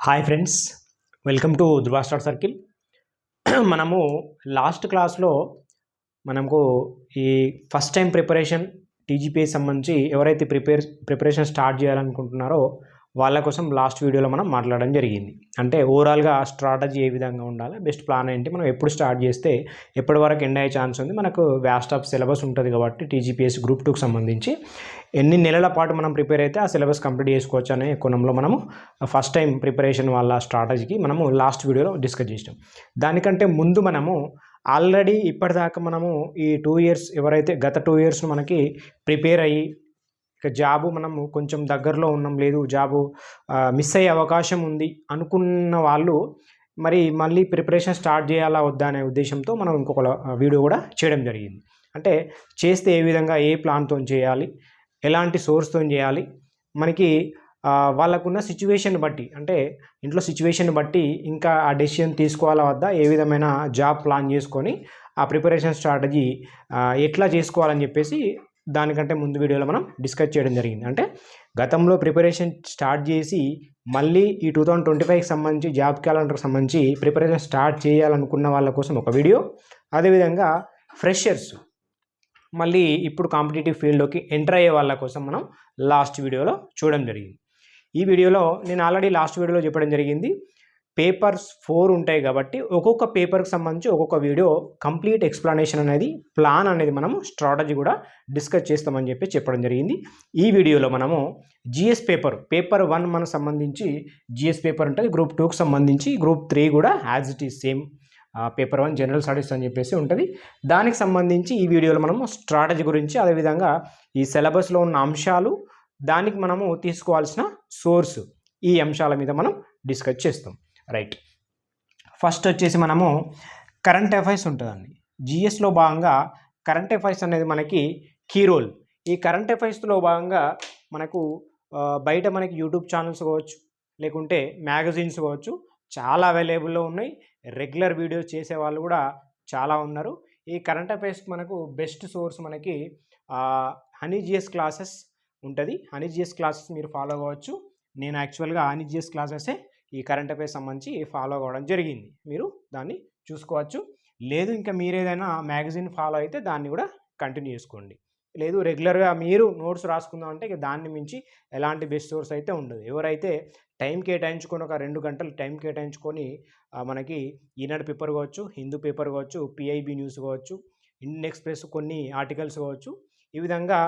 Hi friends, welcome to Dhruva star circle. మనము last క్లాస్లో మనకు ఈ ఫస్ట్ టైం ప్రిపరేషన్ టీజీపీఎస్ సంబంధించి ఎవరైతే ప్రిపరేషన్ స్టార్ట్ చేయాలనుకుంటున్నారో వాళ్ళ కోసం లాస్ట్ వీడియోలో మనం మాట్లాడడం జరిగింది. అంటే ఓవరాల్గా స్ట్రాటజీ ఏ విధంగా ఉండాలి, బెస్ట్ ప్లాన్ ఏంటి, మనం ఎప్పుడు స్టార్ట్ చేస్తే ఎప్పటి వరకు ఎండ్ అయ్యే ఛాన్స్ ఉంది, మనకు వ్యాస్ట్ ఆఫ్ సిలబస్ ఉంటుంది కాబట్టి టీజీపీఎస్ గ్రూప్ 2కి సంబంధించి ఎన్ని నెలల పాటు మనం ప్రిపేర్ అయితే ఆ సిలబస్ కంప్లీట్ చేసుకోవచ్చు అనే కోణంలో మనము ఫస్ట్ టైం ప్రిపరేషన్ వాళ్ళ స్ట్రాటజీకి మనము లాస్ట్ వీడియోలో డిస్కస్ చేసాం. దానికంటే ముందు మనము ఆల్రెడీ ఇప్పటిదాకా మనము ఈ 2 ఇయర్స్ ఎవరైతే గత 2 ఇయర్స్ను మనకి ప్రిపేర్ అయ్యి ఇక జాబు మనము కొంచెం దగ్గరలో ఉన్నాం, లేదు జాబు మిస్ అయ్యే అవకాశం ఉంది అనుకున్న వాళ్ళు మరి మళ్ళీ ప్రిపరేషన్ స్టార్ట్ చేయాలా వద్దా అనే ఉద్దేశంతో మనం ఇంకొక వీడియో కూడా చేయడం జరిగింది. అంటే చేస్తే ఏ విధంగా ఏ ప్లాన్తో చేయాలి, ఎలాంటి సోర్స్తో చేయాలి, మనకి వాళ్ళకున్న సిచ్యువేషన్ బట్టి, అంటే ఇంట్లో సిచ్యువేషన్ బట్టి ఇంకా ఆ డెసిషన్ తీసుకోవాలా వద్దా, ఏ విధమైన జాబ్ ప్లాన్ చేసుకొని ఆ ప్రిపరేషన్ స్ట్రాటజీ ఎట్లా చేసుకోవాలని చెప్పేసి దానికంటే ముందు వీడియోలో మనం డిస్కస్ చేయడం జరిగింది. అంటే గతంలో ప్రిపరేషన్ స్టార్ట్ చేసి మళ్ళీ ఈ 2025కి సంబంధించి జాబ్ క్యాలెండర్కి సంబంధించి ప్రిపరేషన్ స్టార్ట్ చేయాలనుకున్న వాళ్ళ కోసం ఒక వీడియో, అదేవిధంగా ఫ్రెషర్స్ మళ్ళీ ఇప్పుడు కాంపిటేటివ్ ఫీల్డ్లోకి ఎంటర్ అయ్యే వాళ్ళ కోసం మనం లాస్ట్ వీడియోలో చూడడం జరిగింది. ఈ వీడియోలో నేను ఆల్రెడీ లాస్ట్ వీడియోలో చెప్పడం జరిగింది, పేపర్స్ 4 ఉంటాయి కాబట్టి ఒక్కొక్క పేపర్కి సంబంధించి ఒక్కొక్క వీడియో కంప్లీట్ ఎక్స్ప్లెనేషన్ అనేది, ప్లాన్ అనేది మనము స్ట్రాటజీ కూడా డిస్కస్ చేస్తామని చెప్పడం జరిగింది. ఈ వీడియోలో మనము జిఎస్ పేపర్ 1 మనకు సంబంధించి జిఎస్ పేపర్ ఉంటుంది, గ్రూప్ 2కి సంబంధించి గ్రూప్ 3 కూడా as it is same paper 1 general studies అని చెప్పేసి ఉంటుంది. దానికి సంబంధించి ఈ వీడియోలో మనము స్ట్రాటజీ గురించి, అదేవిధంగా ఈ సిలబస్లో ఉన్న అంశాలు, దానికి మనము తీసుకోవాల్సిన సోర్స్, ఈ అంశాల మీద మనం డిస్కస్ చేస్తాం. రైట్, ఫస్ట్ వచ్చేసి మనము కరెంట్ అఫైర్స్ ఉంటుందండి. జిఎస్లో భాగంగా కరెంట్ అఫైర్స్ అనేది మనకి కీ రోల్. ఈ కరెంట్ అఫైర్స్లో భాగంగా మనకు బయట మనకి యూట్యూబ్ ఛానల్స్ కావచ్చు, లేకుంటే మ్యాగజైన్స్ కావచ్చు, చాలా అవైలబుల్లో ఉన్నాయి. రెగ్యులర్ వీడియోస్ చేసే వాళ్ళు కూడా చాలా ఉన్నారు. ఈ కరెంట్ అఫైర్స్కి మనకు బెస్ట్ సోర్స్ మనకి హనీ జిఎస్ క్లాసెస్ ఉంటుంది. హనీ జిఎస్ క్లాసెస్ మీరు ఫాలో అవ్వచ్చు. నేను యాక్చువల్గా హనీ జిఎస్ క్లాసెసే ఈ కరెంట్ అఫైర్స్ సంబంధించి ఫాలో అవ్వడం జరిగింది. మీరు దాన్ని చూసుకోవచ్చు. లేదు ఇంకా మీరు ఏదైనా మ్యాగజైన్ ఫాలో అయితే దాన్ని కూడా కంటిన్యూ చేసుకోండి. లేదు రెగ్యులర్గా మీరు నోట్స్ రాసుకుందాం అంటే ఇక దాన్ని మించి ఎలాంటి బెస్ట్ సోర్స్ అయితే ఉండదు. ఎవరైతే టైం కేటాయించుకొని ఒక 2 గంటలు టైం కేటాయించుకొని మనకి ఈనాడు పేపర్ కావచ్చు, హిందూ పేపర్ కావచ్చు, పిఐబి న్యూస్ కావచ్చు, ఇండియన్ ఎక్స్ప్రెస్ కొన్ని ఆర్టికల్స్ కావచ్చు, ఈ విధంగా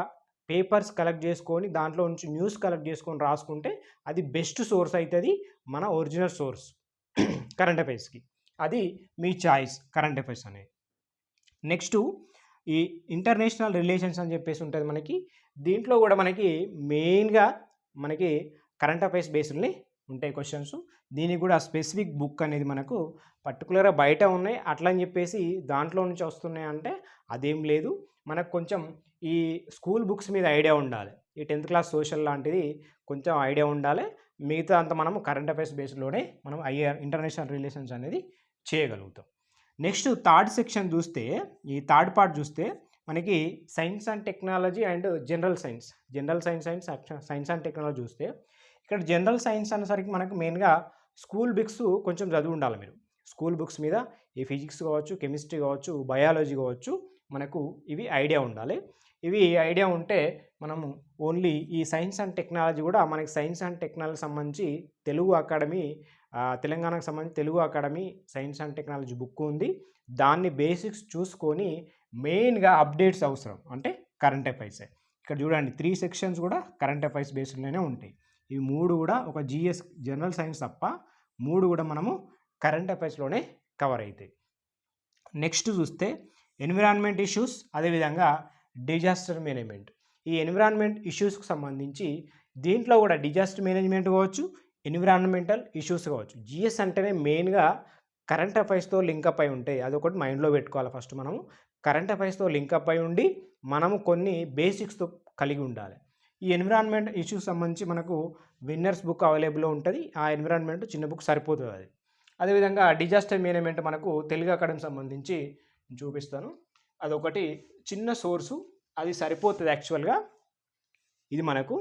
పేపర్స్ కలెక్ట్ చేసుకొని దాంట్లో నుంచి న్యూస్ కలెక్ట్ చేసుకొని రాసుకుంటే అది బెస్ట్ సోర్స్ అవుతుంది, మన ఒరిజినల్ సోర్స్ కరెంట్ అఫైర్స్కి. అది మీ చాయిస్ కరెంట్ అఫైర్స్ అనేది. నెక్స్ట్ ఈ ఇంటర్నేషనల్ రిలేషన్స్ అని చెప్పేసి ఉంటుంది మనకి. దీంట్లో కూడా మనకి మెయిన్గా మనకి కరెంట్ అఫైర్స్ బేస్డ్ని ఉంటాయి క్వశ్చన్స్. దీనికి కూడా స్పెసిఫిక్ బుక్ అనేది మనకు పర్టికులర్గా బయట ఉన్నాయి అట్లా అని చెప్పేసి దాంట్లో నుంచి వస్తున్నాయి అంటే అదేం లేదు. మనకు కొంచెం ఈ స్కూల్ బుక్స్ మీద ఐడియా ఉండాలి. ఈ 10th క్లాస్ సోషల్ లాంటిది కొంచెం ఐడియా ఉండాలి. మిగతా అంతా మనము కరెంట్ అఫైర్స్ బేస్డ్లోనే మనం ఇంటర్నేషనల్ రిలేషన్స్ అనేది చేయగలుగుతాం. నెక్స్ట్ థర్డ్ సెక్షన్ చూస్తే, ఈ థర్డ్ పార్ట్ చూస్తే మనకి science and technology and general science and technology చూస్తే, ఇక్కడ జనరల్ సైన్స్ అనేసరికి మనకు మెయిన్గా స్కూల్ బుక్స్ కొంచెం చదివి ఉండాలి మీరు. స్కూల్ బుక్స్ మీద ఈ ఫిజిక్స్ కావచ్చు, కెమిస్ట్రీ కావచ్చు, బయాలజీ కావచ్చు, మనకు ఇవి ఐడియా ఉండాలి. ఇవి ఐడియా ఉంటే మనము ఓన్లీ ఈ సైన్స్ అండ్ టెక్నాలజీ కూడా మనకి సైన్స్ అండ్ టెక్నాలజీ సంబంధించి తెలుగు అకాడమీ, తెలంగాణకు సంబంధించి Telugu academy science and technology book ఉంది. దాన్ని బేసిక్స్ చూసుకొని మెయిన్గా అప్డేట్స్ అవసరం అంటే కరెంట్ అఫైర్స్. ఇక్కడ చూడండి 3 సెక్షన్స్ కూడా కరెంట్ అఫైర్స్ బేస్డ్లోనే ఉంటాయి. ఈ 3 కూడా ఒక జిఎస్ జనరల్ సైన్స్ తప్ప 3 కూడా మనము కరెంట్ అఫైర్స్లోనే కవర్ అవుతాయి. నెక్స్ట్ చూస్తే ఎన్విరాన్మెంట్ ఇష్యూస్, అదేవిధంగా డిజాస్టర్ మేనేజ్మెంట్. ఈ ఎన్విరాన్మెంట్ ఇష్యూస్కి సంబంధించి దీంట్లో కూడా డిజాస్టర్ మేనేజ్మెంట్ కావచ్చు, ఎన్విరాన్మెంటల్ ఇష్యూస్ కావచ్చు. జిఎస్ అంటేనే మెయిన్గా కరెంట్ అఫైర్స్తో లింకప్ అయి ఉంటాయి. అదొకటి మైండ్లో పెట్టుకోవాలి. ఫస్ట్ మనము కరెంట్ అఫైర్స్తో లింకప్ అయి ఉండి మనము కొన్ని బేసిక్స్తో కలిగి ఉండాలి. ఈ ఎన్విరాన్మెంట్ ఇష్యూస్ సంబంధించి మనకు విన్నర్స్ బుక్ అవైలబుల్లో ఉంటుంది. ఆ ఎన్విరాన్మెంట్ చిన్న బుక్ సరిపోతుంది అది. అదేవిధంగా డిజాస్టర్ మేనేజ్మెంట్ మనకు తెలుగు అకాడమీ సంబంధించి చూపిస్తాను. అదొకటి చిన్న సోర్సు, అది సరిపోతుంది యాక్చువల్గా. ఇది మనకు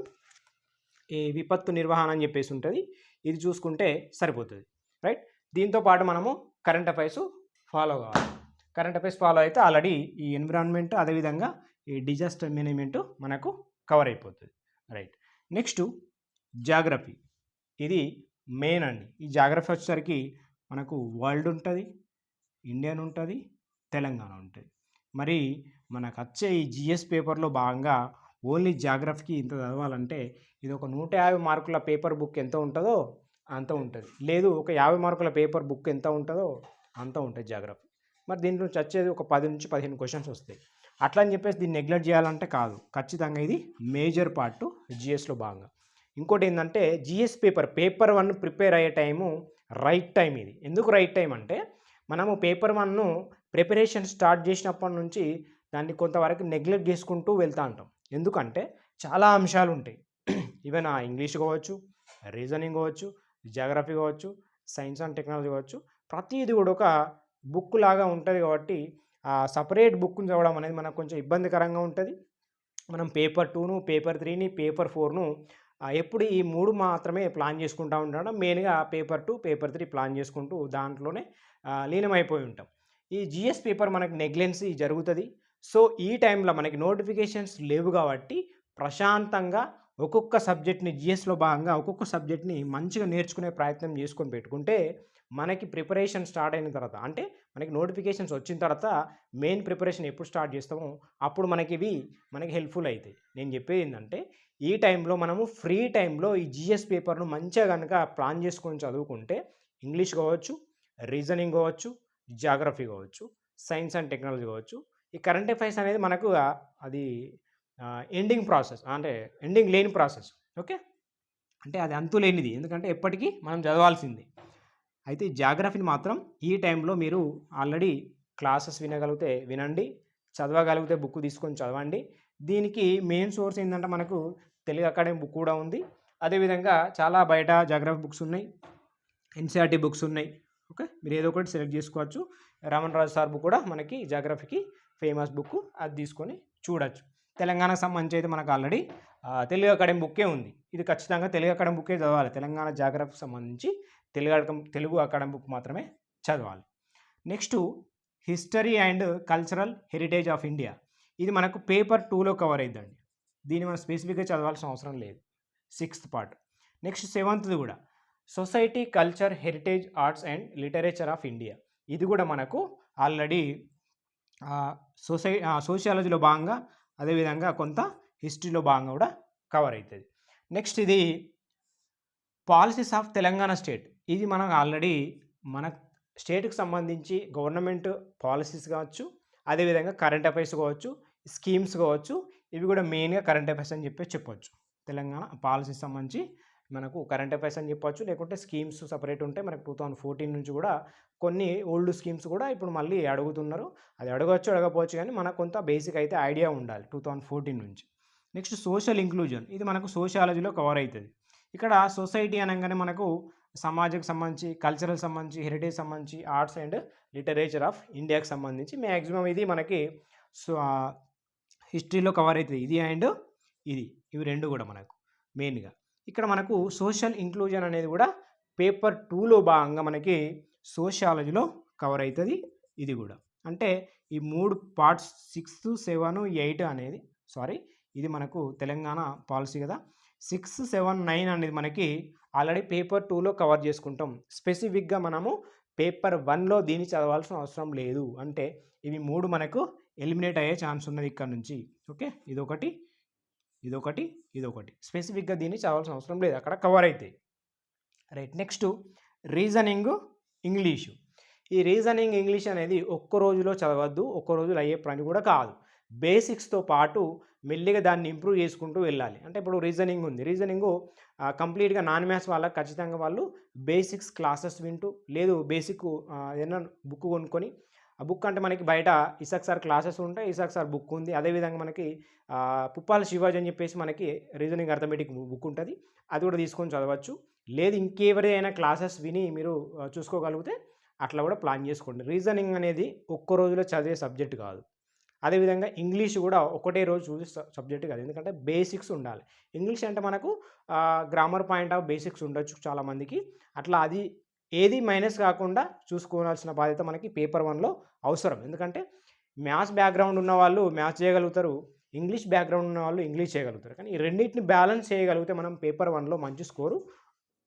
ఈ విపత్తు నిర్వహణ అని చెప్పేసి ఉంటుంది. ఇది చూసుకుంటే సరిపోతుంది, రైట్. దీంతో పాటు మనము కరెంట్ అఫైర్స్ ఫాలో కావాలి. కరెంట్ అఫైర్స్ ఫాలో అయితే ఆల్రెడీ ఈ ఎన్విరాన్మెంట్ అదేవిధంగా ఈ డిజాస్టర్ మేనేజ్మెంట్ మనకు కవర్ అయిపోతుంది, రైట్. నెక్స్ట్ జాగ్రఫీ, ఇది మెయిన్ అండి. ఈ జాగ్రఫీ వచ్చేసరికి మనకు వరల్డ్ ఉంటుంది, ఇండియన్ ఉంటుంది, తెలంగాణ ఉంటుంది. మరి మనకు వచ్చే ఈ జిఎస్ పేపర్లో భాగంగా ఓన్లీ జాగ్రఫీకి ఇంత చదవాలంటే ఇది ఒక 150 మార్కుల పేపర్ బుక్ ఎంత ఉంటుందో అంత ఉంటుంది, లేదు ఒక 50 మార్కుల పేపర్ బుక్ ఎంత ఉంటుందో అంత ఉంటుంది జాగ్రఫీ. మరి దీంట్లో వచ్చేది ఒక 10 నుంచి 15 క్వశ్చన్స్ వస్తాయి. అట్లా అని చెప్పేసి దీన్ని నెగ్లెక్ట్ చేయాలంటే కాదు, ఖచ్చితంగా ఇది మేజర్ పార్ట్ జిఎస్లో భాగంగా. ఇంకోటి ఏంటంటే జిఎస్ పేపర్ 1 ప్రిపేర్ అయ్యే టైము రైట్ టైం. ఇది ఎందుకు రైట్ టైం అంటే మనము పేపర్ 1 ప్రిపరేషన్ స్టార్ట్ చేసినప్పటి నుంచి దాన్ని కొంతవరకు నెగ్లెక్ట్ చేసుకుంటూ వెళ్తూ ఉంటాం. ఎందుకంటే చాలా అంశాలు ఉంటాయి, ఈవెన్ ఇంగ్లీష్ కావచ్చు, రీజనింగ్ కావచ్చు, జాగ్రఫీ కావచ్చు, సైన్స్ అండ్ టెక్నాలజీ కావచ్చు, ప్రతిదీ కూడా ఒక బుక్ లాగా ఉంటుంది. కాబట్టి ఆ సపరేట్ బుక్ను చదవడం అనేది మనకు కొంచెం ఇబ్బందికరంగా ఉంటుంది. మనం పేపర్ 2ను, పేపర్ 3ని, పేపర్ 4ను ఎప్పుడు ఈ 3 మాత్రమే ప్లాన్ చేసుకుంటూ ఉండడం, మెయిన్గా పేపర్ 2, పేపర్ 3 ప్లాన్ చేసుకుంటూ దాంట్లోనే లీనమైపోయి ఉంటాం. ఈ జిఎస్ పేపర్ మనకు నెగ్లెన్సీ జరుగుతుంది. సో ఈ టైంలో మనకి నోటిఫికేషన్స్ లేవు కాబట్టి ప్రశాంతంగా ఒక్కొక్క సబ్జెక్ట్ని జిఎస్లో భాగంగా ఒక్కొక్క సబ్జెక్ట్ని మంచిగా నేర్చుకునే ప్రయత్నం చేసుకొని పెట్టుకుంటే మనకి ప్రిపరేషన్ స్టార్ట్ అయిన తర్వాత, అంటే మనకి నోటిఫికేషన్స్ వచ్చిన తర్వాత మెయిన్ ప్రిపరేషన్ ఎప్పుడు స్టార్ట్ చేస్తామో అప్పుడు మనకి హెల్ప్ఫుల్ అవుతాయి. నేను చెప్పేది ఏంటంటే ఈ టైంలో మనము ఫ్రీ టైంలో ఈ జిఎస్ పేపర్ను మంచిగా కనుక ప్లాన్ చేసుకొని చదువుకుంటే ఇంగ్లీష్ కావచ్చు, రీజనింగ్ కావచ్చు, జాగ్రఫీ కావచ్చు, సైన్స్ అండ్ టెక్నాలజీ కావచ్చు, ఈ కరెంట్ అఫైర్స్ అనేది మనకు అది ఎండింగ్ ప్రాసెస్, అంటే ఎండింగ్ లేని ప్రాసెస్. ఓకే, అంటే అది అంతు లేనిది, ఎందుకంటే ఎప్పటికీ మనం చదవాల్సింది. అయితే జాగ్రఫీని మాత్రం ఈ టైంలో మీరు ఆల్రెడీ క్లాసెస్ వినగలిగితే వినండి, చదవగలిగితే బుక్ తీసుకొని చదవండి. దీనికి మెయిన్ సోర్స్ ఏంటంటే మనకు తెలుగు అకాడమీ బుక్ కూడా ఉంది. అదేవిధంగా చాలా బయట జాగ్రఫీ బుక్స్ ఉన్నాయి, ఎన్సీఆర్టీ బుక్స్ ఉన్నాయి. ఓకే, మీరు ఏదో ఒకటి సెలెక్ట్ చేసుకోవచ్చు. రమణ రాజు సార్ బుక్ కూడా మనకి జాగ్రఫీకి ఫేమస్ బుక్, అది తీసుకొని చూడొచ్చు. తెలంగాణకు సంబంధించి అయితే మనకు ఆల్రెడీ తెలుగు అకాడమీ బుక్కే ఉంది. ఇది ఖచ్చితంగా తెలుగు అకాడమీ బుక్కే చదవాలి. తెలంగాణ జాగ్రఫీకి సంబంధించి తెలుగు అకాడమీ బుక్ మాత్రమే చదవాలి. Next history and cultural heritage of India, ఇది మనకు పేపర్ 2లో కవర్ అవుతుందండి. దీన్ని మనం స్పెసిఫిక్గా చదవాల్సిన అవసరం లేదు, 6th పార్ట్. నెక్స్ట్ 7th కూడా society, culture, heritage, arts and literature of India, ఇది కూడా మనకు ఆల్రెడీ సోషియాలజీలో భాగంగా, అదేవిధంగా కొంత హిస్టరీలో భాగంగా కూడా కవర్ అవుతుంది. నెక్స్ట్ ఇది పాలసీస్ ఆఫ్ తెలంగాణ స్టేట్, ఇది మనకు ఆల్రెడీ మన స్టేట్కి సంబంధించి గవర్నమెంట్ పాలసీస్ కావచ్చు, అదేవిధంగా కరెంట్ అఫైర్స్ కావచ్చు, స్కీమ్స్ కావచ్చు, ఇవి కూడా మెయిన్గా కరెంట్ అఫైర్స్ అని చెప్పొచ్చు. తెలంగాణ పాలసీస్ సంబంధించి మనకు కరెంట్ అఫైర్స్ అని చెప్పొచ్చు, లేకుంటే స్కీమ్స్ సపరేట్ ఉంటాయి. మనకు 2014 నుంచి కూడా కొన్ని ఓల్డ్ స్కీమ్స్ కూడా ఇప్పుడు మళ్ళీ అడుగుతున్నారు. అది అడగవచ్చు, అడగకపోవచ్చు, కానీ మనకు కొంత బేసిక్ అయితే ఐడియా ఉండాలి 2014 నుంచి. నెక్స్ట్ సోషల్ ఇంక్లూజన్, ఇది మనకు సోషియాలజీలో కవర్ అవుతుంది. ఇక్కడ సొసైటీ అనగానే మనకు సమాజకు సంబంధించి, కల్చరల్ సంబంధించి, హెరిటేజ్ సంబంధించి, ఆర్ట్స్ అండ్ లిటరేచర్ ఆఫ్ ఇండియాకి సంబంధించి మ్యాక్సిమం ఇది మనకి హిస్టరీలో కవర్ అవుతుంది. ఇది అండ్ ఇవి రెండు కూడా మనకు మెయిన్గా. ఇక్కడ మనకు సోషల్ ఇంక్లూజన్ అనేది కూడా పేపర్ 2లో భాగంగా మనకి సోషియాలజీలో కవర్ అవుతుంది. ఇది కూడా అంటే ఈ 3 పార్ట్స్ 6, 7, 8 అనేది ఇది మనకు తెలంగాణ పాలసీ కదా. 6, 7, 9 అనేది మనకి ఆల్రెడీ పేపర్ 2లో కవర్ చేసుకుంటాం. స్పెసిఫిక్గా మనము పేపర్ 1లో దీన్ని చదవాల్సిన అవసరం లేదు. అంటే ఇవి 3 మనకు ఎలిమినేట్ అయ్యే ఛాన్స్ ఉన్నది ఇక్కడ నుంచి. ఓకే, ఇదొకటి, స్పెసిఫిక్గా దీన్ని చదవాల్సిన అవసరం లేదు, అక్కడ కవర్ అవుతాయి. రైట్. నెక్స్ట్ రీజనింగ్ ఇంగ్లీషు, ఈ రీజనింగ్ ఇంగ్లీష్ అనేది ఒక్క రోజులో చదవద్దు, ఒక్క రోజులో అయ్యే పని కూడా కాదు. బేసిక్స్తో పాటు మెల్లిగా దాన్ని ఇంప్రూవ్ చేసుకుంటూ వెళ్ళాలి. అంటే ఇప్పుడు రీజనింగ్ ఉంది, రీజనింగు కంప్లీట్గా నాన్ మ్యాథ్స్ వాళ్ళకి ఖచ్చితంగా వాళ్ళు బేసిక్స్ క్లాసెస్ వింటూ, లేదు బేసిక్ ఏదైనా బుక్ కొనుక్కొని, ఆ బుక్ అంటే మనకి బయట ఇసాక్ సార్ క్లాసెస్ ఉంటాయి, ఇసాక్ సార్ బుక్ ఉంది. అదేవిధంగా మనకి పుప్పాల శివాజీ అని చెప్పేసి మనకి రీజనింగ్ అర్థమెటిక్ బుక్ ఉంటుంది, అది కూడా తీసుకొని చదవచ్చు. లేదు ఇంకెవరైనా క్లాసెస్ విని మీరు చూసుకోగలిగితే అట్లా కూడా ప్లాన్ చేసుకోండి. రీజనింగ్ అనేది ఒక్క రోజులో చదివే సబ్జెక్ట్ కాదు, అదేవిధంగా ఇంగ్లీష్ కూడా ఒకటే రోజు చూసే సబ్జెక్ట్ కాదు, ఎందుకంటే బేసిక్స్ ఉండాలి. ఇంగ్లీష్ అంటే మనకు గ్రామర్ పాయింట్ ఆఫ్ బేసిక్స్ ఉండొచ్చు చాలామందికి, అట్లా అది ఏది మైనస్ కాకుండా చూసుకోవాల్సిన బాధ్యత మనకి పేపర్ 1లో అవసరం. ఎందుకంటే మ్యాథ్స్ బ్యాక్గ్రౌండ్ ఉన్న వాళ్ళు మ్యాథ్స్ చేయగలుగుతారు, ఇంగ్లీష్ బ్యాక్గ్రౌండ్ ఉన్న వాళ్ళు ఇంగ్లీష్ చేయగలుగుతారు. కానీ ఈ రెండింటిని బ్యాలెన్స్ చేయగలిగితే మనం పేపర్ 1లో మంచి స్కోరు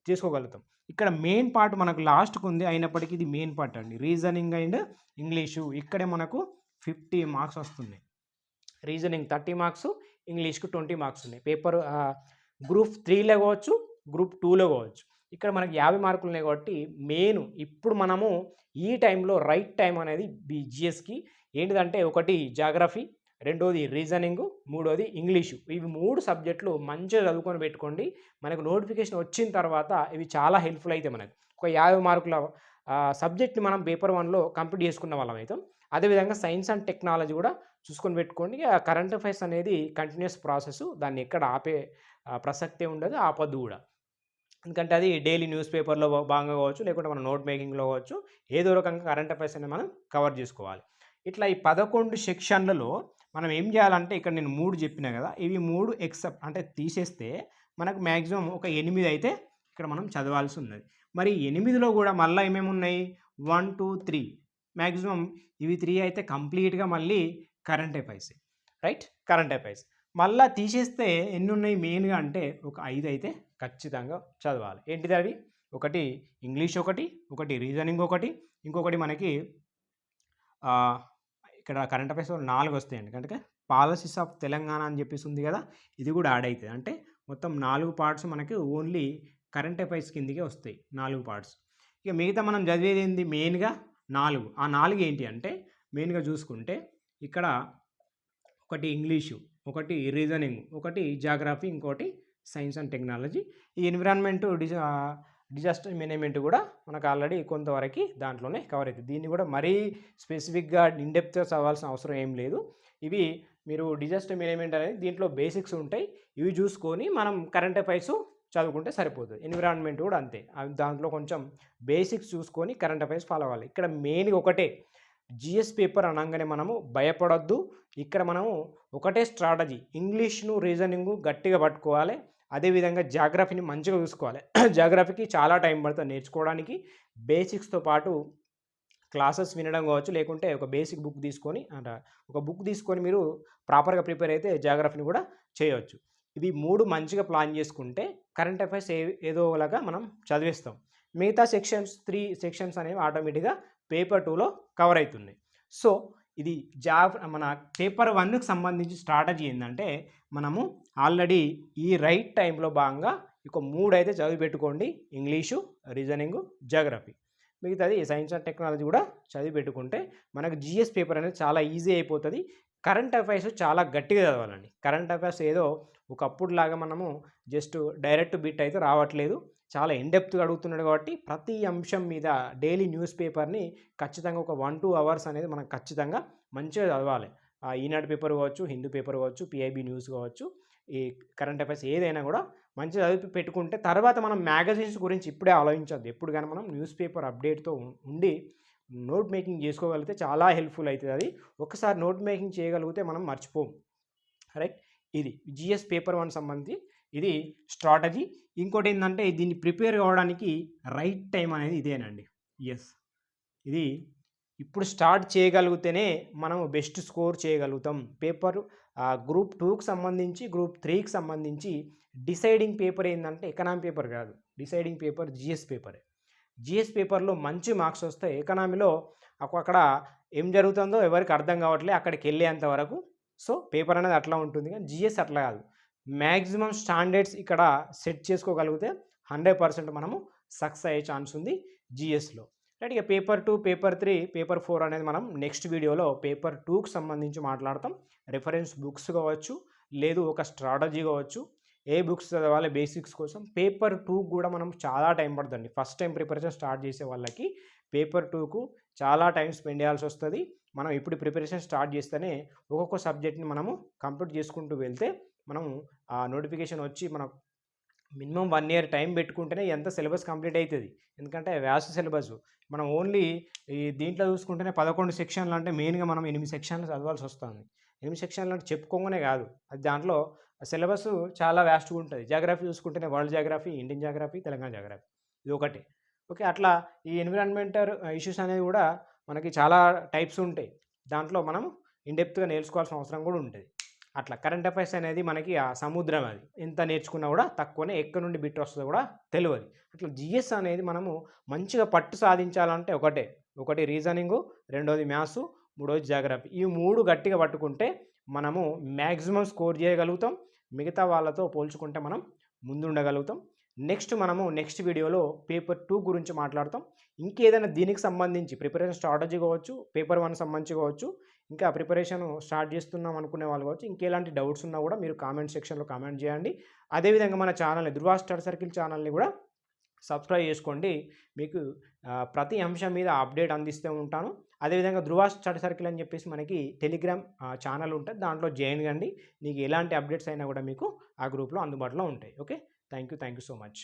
చేసుకోగలుగుతాం. ఇక్కడ మెయిన్ పార్ట్ మనకు లాస్ట్కి ఉంది, అయినప్పటికీ ఇది మెయిన్ పార్ట్ అండి. రీజనింగ్ అండ్ ఇంగ్లీషు ఇక్కడే మనకు 50 మార్క్స్ వస్తుంది. రీజనింగ్ 30 మార్క్స్, ఇంగ్లీష్కు 20 మార్క్స్ ఉన్నాయి. పేపర్ గ్రూప్ 3లో కావచ్చు, గ్రూప్ 2లో కావచ్చు. ఇక్కడ మనకి 50 మార్కులు ఉన్నాయి కాబట్టి మెయిన్ ఇప్పుడు మనము ఈ టైంలో రైట్ టైం అనేది జిఎస్కి ఏంటిదంటే, ఒకటి జాగ్రఫీ, రెండోది రీజనింగ్, మూడోది ఇంగ్లీషు. ఇవి 3 సబ్జెక్టులు మంచిగా చదువుకొని పెట్టుకోండి. మనకు నోటిఫికేషన్ వచ్చిన తర్వాత ఇవి చాలా హెల్ప్ఫుల్ అయితే మనకు ఒక 50 మార్కుల సబ్జెక్ట్ని మనం పేపర్ 1లో కంప్లీట్ చేసుకున్న వాళ్ళం అవుతాం. అదేవిధంగా సైన్స్ అండ్ టెక్నాలజీ కూడా చూసుకొని పెట్టుకోండి. కరెంట్ అఫైర్స్ అనేది కంటిన్యూస్ ప్రాసెస్, దాన్ని ఎక్కడ ఆపే ప్రసక్తే ఉండదు, ఆపద్దు కూడా. ఎందుకంటే అది డైలీ న్యూస్ పేపర్లో భాగంగా కావచ్చు, లేకుంటే మన నోట్ మేకింగ్లో కావచ్చు, ఏదో రకంగా కరెంట్ అఫైర్స్ అనేది మనం కవర్ చేసుకోవాలి. ఇట్లా ఈ 11 సెక్షన్లలో మనం ఏం చేయాలంటే, ఇక్కడ నేను 3 చెప్పినా కదా, ఇవి 3 ఎక్సెప్ట్ అంటే తీసేస్తే మనకు మ్యాక్సిమం ఒక 8 అయితే ఇక్కడ మనం చదవాల్సి ఉన్నది. మరి 8లో కూడా మళ్ళీ ఏమేమి ఉన్నాయి, 1, 2, 3 మ్యాక్సిమం ఇవి 3 అయితే కంప్లీట్గా మళ్ళీ current affairs, right, current affairs. మళ్ళీ తీసేస్తే ఎన్ని ఉన్నాయి మెయిన్గా అంటే ఒక 5 అయితే ఖచ్చితంగా చదవాలి. ఏంటిది అవి, ఒకటి ఇంగ్లీష్, ఒకటి రీజనింగ్, ఇంకొకటి మనకి ఇక్కడ కరెంట్ అఫైర్స్ 4 వస్తాయండి. కనుక పాలసీస్ ఆఫ్ తెలంగాణ అని చెప్పేసి ఉంది కదా, ఇది కూడా యాడ్ అవుతుంది. అంటే మొత్తం 4 పార్ట్స్ మనకి ఓన్లీ కరెంట్ అఫైర్స్ కిందకే వస్తాయి, 4 పార్ట్స్. ఇక మిగతా మనం చదివేది ఏంది, మెయిన్గా 4. ఆ 4 ఏంటి అంటే మెయిన్గా చూసుకుంటే ఇక్కడ ఒకటి ఇంగ్లీషు, ఒకటి రీజనింగ్, ఒకటి జాగ్రఫీ, ఇంకోటి సైన్స్ అండ్ టెక్నాలజీ. ఈ ఎన్విరాన్మెంట్ డిజాస్టర్ మేనేజ్మెంట్ కూడా మనకు ఆల్రెడీ కొంతవరకు దాంట్లోనే కవర్ అవుతుంది. దీన్ని కూడా మరీ స్పెసిఫిక్గా ఇన్డెప్త్గా చదవాల్సిన అవసరం ఏం లేదు. ఇవి మీరు డిజాస్టర్ మేనేజ్మెంట్ అనేది దీంట్లో బేసిక్స్ ఉంటాయి, ఇవి చూసుకొని మనం కరెంట్ అఫైర్స్ చదువుకుంటే సరిపోతుంది. ఎన్విరాన్మెంట్ కూడా అంతే, దాంట్లో కొంచెం బేసిక్స్ చూసుకొని కరెంట్ అఫైర్స్ ఫాలో అవ్వాలి. ఇక్కడ మెయిన్గా ఒకటే, జిఎస్ పేపర్ అనగానే మనము భయపడొద్దు. ఇక్కడ మనము ఒకటే స్ట్రాటజీ, ఇంగ్లీష్ను రీజనింగ్ గట్టిగా పట్టుకోవాలి, అదేవిధంగా జాగ్రఫీని మంచిగా చూసుకోవాలి. జాగ్రఫీకి చాలా టైం పడుతుంది నేర్చుకోవడానికి. బేసిక్స్తో పాటు క్లాసెస్ వినడం కావచ్చు, లేకుంటే ఒక బేసిక్ బుక్ తీసుకొని మీరు ప్రాపర్గా ప్రిపేర్ అయితే జాగ్రఫీని కూడా చేయవచ్చు. ఇవి 3 మంచిగా ప్లాన్ చేసుకుంటే కరెంట్ అఫైర్స్ ఏదో ఒకలాగా మనం చదివేస్తాం. మిగతా 3 సెక్షన్స్ అనేవి ఆటోమేటిక్గా పేపర్ 2లో కవర్ అవుతున్నాయి. సో ఇది మన పేపర్ 1కి సంబంధించి స్ట్రాటజీ ఏంటంటే, మనము ఆల్రెడీ ఈ రైట్ టైంలో భాగంగా ఒక 3 అయితే చదివి పెట్టుకోండి, ఇంగ్లీషు, రీజనింగ్, జాగ్రఫీ. మిగతాది సైన్స్ అండ్ టెక్నాలజీ కూడా చదివి పెట్టుకుంటే మనకు జిఎస్ పేపర్ అనేది చాలా ఈజీ అయిపోతుంది. కరెంట్ అఫైర్స్ చాలా గట్టిగా చదవాలండి. కరెంట్ అఫైర్స్ ఏదో ఒకప్పుడు లాగా మనము జస్ట్ డైరెక్ట్ బిట్ అయితే రావట్లేదు, చాలా ఇన్డెప్త్గా అడుగుతున్నాడు. కాబట్టి ప్రతి అంశం మీద డైలీ న్యూస్ పేపర్ని ఖచ్చితంగా ఒక 1-2 అవర్స్ అనేది మనం ఖచ్చితంగా మంచిగా చదవాలి. ఈనాడు పేపర్ కావచ్చు, హిందూ పేపర్ కావచ్చు, పిఐబి న్యూస్ కావచ్చు, ఈ కరెంట్ అఫైర్స్ ఏదైనా కూడా మంచిగా చదివి పెట్టుకుంటే తర్వాత మనం మ్యాగజైన్స్ గురించి ఇప్పుడే ఆలోచించద్దు. ఎప్పుడు కానీ మనం న్యూస్ పేపర్ అప్డేట్తో ఉండి నోట్ మేకింగ్ చేసుకోగలిగితే చాలా హెల్ప్ఫుల్ అవుతుంది. అది ఒకసారి నోట్ మేకింగ్ చేయగలిగితే మనం మర్చిపోం, రైట్. ఇది జిఎస్ పేపర్ 1 సంబంధించి ఇది స్ట్రాటజీ. ఇంకోటి ఏంటంటే, దీన్ని ప్రిపేర్ కావడానికి రైట్ టైం అనేది ఇదేనండి. ఇది ఇప్పుడు స్టార్ట్ చేయగలిగితేనే మనం బెస్ట్ స్కోర్ చేయగలుగుతాం. పేపర్ గ్రూప్ 2కి సంబంధించి, గ్రూప్ 3కి సంబంధించి డిసైడింగ్ పేపర్ ఏంటంటే ఎకనామీ పేపర్ కాదు, డిసైడింగ్ పేపర్ జిఎస్ పేపరే. జిఎస్ పేపర్లో మంచి మార్క్స్ వస్తాయి. ఎకనామీలో అక్కడ ఏం జరుగుతుందో ఎవరికి అర్థం కావట్లేదు అక్కడికి వెళ్ళేంత వరకు. సో పేపర్ అనేది అట్లా ఉంటుంది, కానీ జిఎస్ అట్లా కాదు. మ్యాక్సిమం స్టాండర్డ్స్ ఇక్కడ సెట్ చేసుకోగలిగితే 100% మనము సక్సెస్ అయ్యే ఛాన్స్ ఉంది జిఎస్లో, రైట్. ఇక పేపర్ 2, పేపర్ 3, పేపర్ 4 అనేది మనం నెక్స్ట్ వీడియోలో పేపర్ 2కి సంబంధించి మాట్లాడతాం. రెఫరెన్స్ బుక్స్ కావచ్చు, లేదు ఒక స్ట్రాటజీ కావచ్చు, ఏ బుక్స్ చదవాలి బేసిక్స్ కోసం. పేపర్ 2 కూడా మనం చాలా టైం పడుతుంది. ఫస్ట్ టైం ప్రిపరేషన్ స్టార్ట్ చేసే వాళ్ళకి పేపర్ 2కు చాలా టైం స్పెండ్ చేయాల్సి వస్తుంది. మనం ఇప్పుడు ప్రిపరేషన్ స్టార్ట్ చేస్తేనే ఒక్కొక్క సబ్జెక్ట్ని మనము కంప్లీట్ చేసుకుంటూ వెళ్తే మనం ఆ నోటిఫికేషన్ వచ్చి మనం మినిమం 1 ఇయర్ టైం పెట్టుకుంటేనే ఎంత సిలబస్ కంప్లీట్ అవుతుంది. ఎందుకంటే వ్యాస సిలబస్ మనం ఓన్లీ ఈ దీంట్లో చూసుకుంటేనే 11 సెక్షన్లు అంటే మెయిన్గా మనం 8 సెక్షన్లు చదవాల్సి వస్తుంది. 8 సెక్షన్లు అంటే చెప్పుకోగానే కాదు, అది దాంట్లో సిలబస్ చాలా వ్యాస్ట్గా ఉంటుంది. జాగ్రఫీ చూసుకుంటేనే world geography, Indian geography, Telangana geography, ఇది ఒకటి. ఓకే, అట్లా ఈ ఎన్విరాన్మెంటల్ ఇష్యూస్ అనేవి కూడా మనకి చాలా టైప్స్ ఉంటాయి. దాంట్లో మనం ఇన్డెప్త్గా నేర్చుకోవాల్సిన అవసరం కూడా ఉంటుంది. అట్లా కరెంట్ అఫైర్స్ అనేది మనకి ఆ సముద్రం, అది ఎంత నేర్చుకున్నా కూడా తక్కువనే, ఎక్కడి నుండి బిట్ వస్తుందో కూడా తెలియదు. అట్లా జిఎస్ అనేది మనము మంచిగా పట్టు సాధించాలంటే ఒకటి రీజనింగు, రెండోది మ్యాథ్స్, మూడోది జాగ్రఫీ. ఈ 3 గట్టిగా పట్టుకుంటే మనము మ్యాక్సిమం స్కోర్ చేయగలుగుతాం. మిగతా వాళ్ళతో పోల్చుకుంటే మనం ముందుండగలుగుతాం. నెక్స్ట్ వీడియోలో పేపర్ 2 గురించి మాట్లాడతాం. ఇంకేదైనా దీనికి సంబంధించి ప్రిపరేషన్ స్ట్రాటజీ కావచ్చు, పేపర్ 1 సంబంధించి కావచ్చు, ఇంకా ప్రిపరేషన్ స్టార్ట్ చేస్తున్నాం అనుకునే వాళ్ళు కావచ్చు, ఇంకెలాంటి డౌట్స్ ఉన్నా కూడా మీరు కామెంట్ సెక్షన్లో కామెంట్ చేయండి. అదేవిధంగా మన ఛానల్ని, ధృవ స్టడీ సర్కిల్ ఛానల్ని కూడా సబ్స్క్రైబ్ చేసుకోండి. మీకు ప్రతి అంశం మీద అప్డేట్ అందిస్తూ ఉంటాను. అదేవిధంగా ధృవ స్టడీ సర్కిల్ అని చెప్పేసి మనకి టెలిగ్రామ్ ఛానల్ ఉంటుంది, దాంట్లో జాయిన్ కండి. మీకు ఎలాంటి అప్డేట్స్ అయినా కూడా మీకు ఆ గ్రూప్లో అందుబాటులో ఉంటాయి. Okay, thank you so much.